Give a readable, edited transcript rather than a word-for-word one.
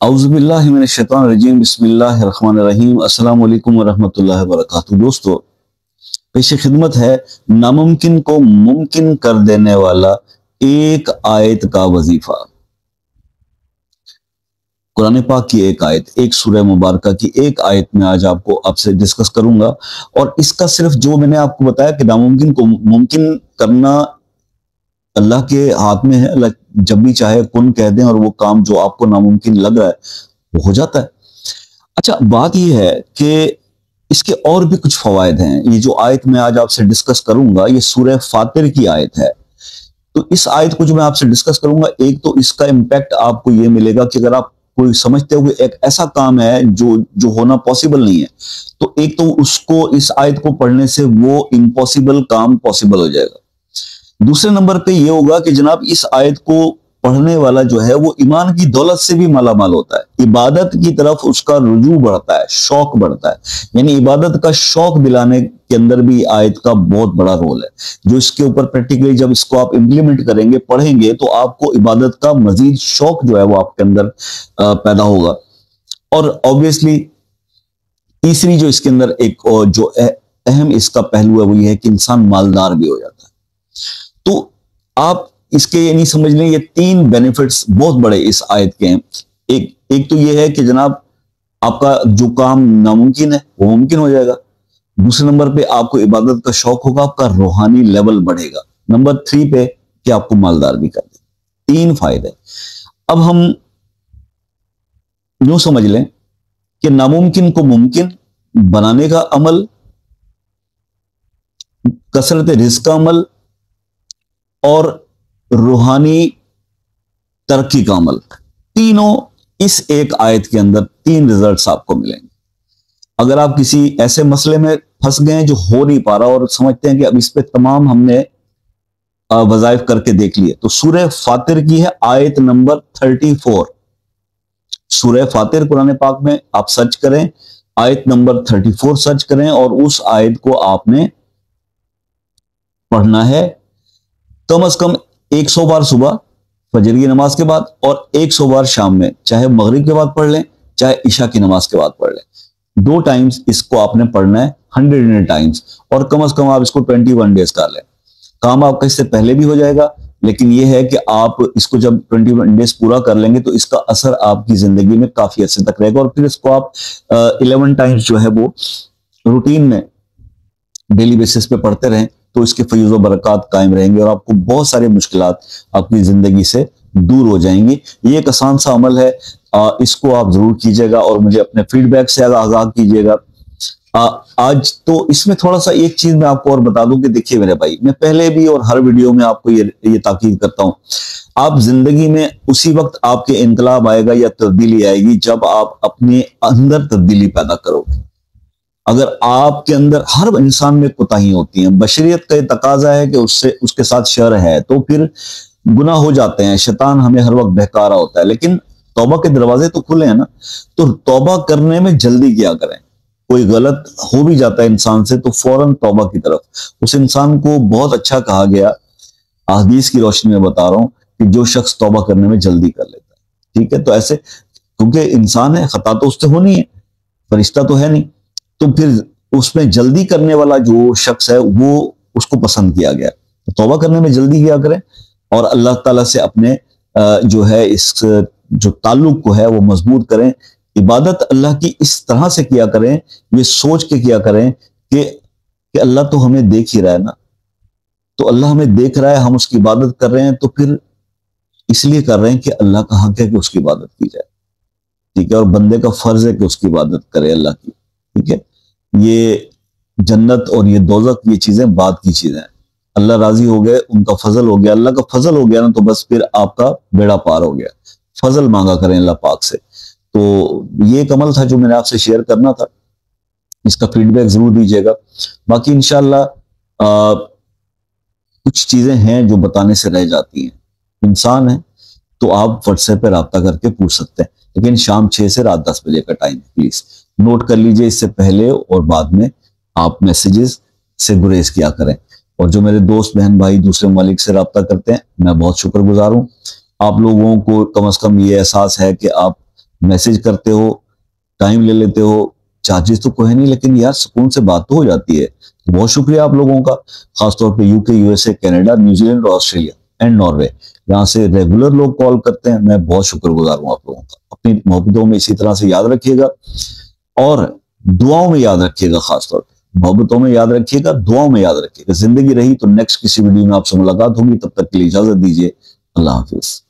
औज़ुबिल्लाहि मिनश्शैतानिर्रजीम बिस्मिल्लाहिर्रहमानिर्रहीम अस्सलामु अलैकुम वरहमतुल्लाहि वबरकातुहू। दोस्तों, पेश खिदमत है नामुमकिन को मुमकिन कर देने वाला एक आयत का वजीफा। कुरान पाक की एक आयत, एक सूरह मुबारका की एक आयत में आज आपसे डिस्कस करूंगा। और इसका सिर्फ जो मैंने आपको बताया कि नामुमकिन को मुमकिन करना अल्लाह के हाथ में है। अल्लाह जब भी चाहे कुन कह दें और वो काम जो आपको नामुमकिन लग रहा है वो हो जाता है। अच्छा, बात यह है कि इसके और भी कुछ फवायद हैं। ये जो आयत मैं आज आपसे डिस्कस करूंगा ये सूरह फातिर की आयत है। तो इस आयत को जो मैं आपसे डिस्कस करूंगा, एक तो इसका इम्पैक्ट आपको ये मिलेगा कि अगर आप कोई समझते हो कि एक ऐसा काम है जो होना पॉसिबल नहीं है, तो एक तो उसको इस आयत को पढ़ने से वो इम्पॉसिबल काम पॉसिबल हो जाएगा। दूसरे नंबर पे ये होगा कि जनाब इस आयत को पढ़ने वाला जो है वो ईमान की दौलत से भी माला माल होता है। इबादत की तरफ उसका रुजू बढ़ता है, शौक बढ़ता है। यानी इबादत का शौक दिलाने के अंदर भी आयत का बहुत बड़ा रोल है। जो इसके ऊपर प्रैक्टिकली जब इसको आप इम्प्लीमेंट करेंगे, पढ़ेंगे, तो आपको इबादत का मजीद शौक जो है वो आपके अंदर पैदा होगा। और ऑब्वियसली तीसरी जो इसके अंदर एक जो अहम इसका पहलू है वो ये है कि इंसान मालदार भी हो जाता है। तो आप इसके ये नहीं समझ लें, ये तीन बेनिफिट्स बहुत बड़े इस आयत के हैं। एक तो ये है कि जनाब आपका जो काम नामुमकिन है वो मुमकिन हो जाएगा। दूसरे नंबर पे आपको इबादत का शौक होगा, आपका रूहानी लेवल बढ़ेगा। नंबर 3 पे कि आपको मालदार भी कर दे। 3 फायदे। अब हम यूं समझ लें कि नामुमकिन को मुमकिन बनाने का अमल, कसरत रिज़्क़ का अमल और रूहानी तरक्की का अमल, तीनों इस एक आयत के अंदर 3 रिजल्ट्स आपको मिलेंगे। अगर आप किसी ऐसे मसले में फंस गए हैं जो हो नहीं पा रहा और समझते हैं कि अब इस पे तमाम हमने वज़ाइफ करके देख लिए, तो सूरह फातिर की है आयत नंबर 34। सूरह फातिर कुरान पाक में आप सर्च करें, आयत नंबर 34 सर्च करें और उस आयत को आपने पढ़ना है कम से कम 100 बार सुबह फजर की नमाज के बाद और 100 बार शाम में, चाहे मगरिब के बाद पढ़ लें चाहे इशा की नमाज के बाद पढ़ लें। 2 टाइम्स इसको आपने पढ़ना है, 100 टाइम्स, और कम से कम आप इसको 21 डेज कर लें। काम आपका इससे पहले भी हो जाएगा, लेकिन यह है कि आप इसको जब 21 डेज पूरा कर लेंगे तो इसका असर आपकी जिंदगी में काफी अच्छे तक रहेगा। और फिर इसको आप 11 टाइम्स जो है वो रूटीन में डेली बेसिस पे पढ़ते रहें तो इसके फयूज़ व बरक़ात कायम रहेंगे और आपको बहुत सारी मुश्किलात आपकी जिंदगी से दूर हो जाएंगी। ये एक आसान सा अमल है, इसको आप जरूर कीजिएगा और मुझे अपने फीडबैक से आगाह कीजिएगा। आज तो इसमें थोड़ा सा एक चीज मैं आपको और बता दूं कि देखिए मेरे भाई, मैं पहले भी और हर वीडियो में आपको ये ताकीद करता हूं, आप जिंदगी में उसी वक्त आपके इनकलाब आएगा या तब्दीली आएगी जब आप अपने अंदर तब्दीली पैदा करोगे। अगर आपके अंदर, हर इंसान में कोताही होती है, बशरियत का तकाजा है कि उसके साथ शर है, तो फिर गुनाह हो जाते हैं, शैतान हमें हर वक्त बहका रहा होता है, लेकिन तौबा के दरवाजे तो खुले हैं ना। तो तौबा करने में जल्दी किया करें। कोई गलत हो भी जाता है इंसान से तो फौरन तौबा की तरफ। उस इंसान को बहुत अच्छा कहा गया, हदीस की रोशनी में बता रहा हूं, कि जो शख्स तौबा करने में जल्दी कर लेता है। ठीक है, तो ऐसे, क्योंकि इंसान है, खता तो उससे होनी है, फरिश्ता तो है नहीं, तो फिर उसमें जल्दी करने वाला जो शख्स है वो उसको पसंद किया गया। तो तौबा करने में जल्दी किया करें और अल्लाह ताला से अपने जो है इस जो ताल्लुक को है वो मजबूत करें। इबादत अल्लाह की इस तरह से किया करें, ये सोच के किया करें कि अल्लाह तो हमें देख ही रहा है ना, तो अल्लाह हमें देख रहा है, हम उसकी इबादत कर रहे हैं, तो फिर इसलिए कर रहे हैं कि अल्लाह का हक है कि उसकी इबादत की जाए। ठीक है, और बंदे का फर्ज है कि उसकी इबादत करे अल्लाह की। ठीक है, ये जन्नत और ये दोज़ख, ये चीजें बाद की चीजें हैं। अल्लाह राजी हो गए, उनका फजल हो गया, अल्लाह का फजल हो गया ना, तो बस फिर आपका बेड़ा पार हो गया। फजल मांगा करें अल्लाह पाक से। तो ये एक अमल था जो मैंने आपसे शेयर करना था, इसका फीडबैक जरूर दीजिएगा। बाकी इंशाअल्लाह कुछ चीजें हैं जो बताने से रह जाती हैं। इंसान है तो आप व्हाट्सएप पे राब्ता करके पूछ सकते हैं, लेकिन शाम 6 से रात 10 बजे का टाइम प्लीज नोट कर लीजिए। इससे पहले और बाद में आप मैसेजेस से गुरेज किया करें। और जो मेरे दोस्त बहन भाई दूसरे ममालिक से राब्ता करते हैं, मैं बहुत शुक्रगुजार हूं। आप लोगों को कम से कम ये एहसास है कि आप मैसेज करते हो, टाइम ले लेते हो, चार्जेस तो कोई नहीं, लेकिन यार सुकून से बात तो हो जाती है। बहुत शुक्रिया आप लोगों का, खासतौर पे यूके, यूएसए, कनाडा, न्यूजीलैंड और ऑस्ट्रेलिया एंड नॉर्वे, यहाँ से रेगुलर लोग कॉल करते हैं। मैं बहुत शुक्रगुजार हूँ आप लोगों का। अपनी मोहब्बतों में इसी तरह से याद रखिएगा और दुआओं में याद रखिएगा, खासतौर पे मोहब्बतों में याद रखिएगा, दुआओं में याद रखिएगा। जिंदगी रही तो नेक्स्ट किसी वीडियो में आपसे मुलाकात होगी, तब तक के लिए इजाजत दीजिए। अल्लाह हाफिज।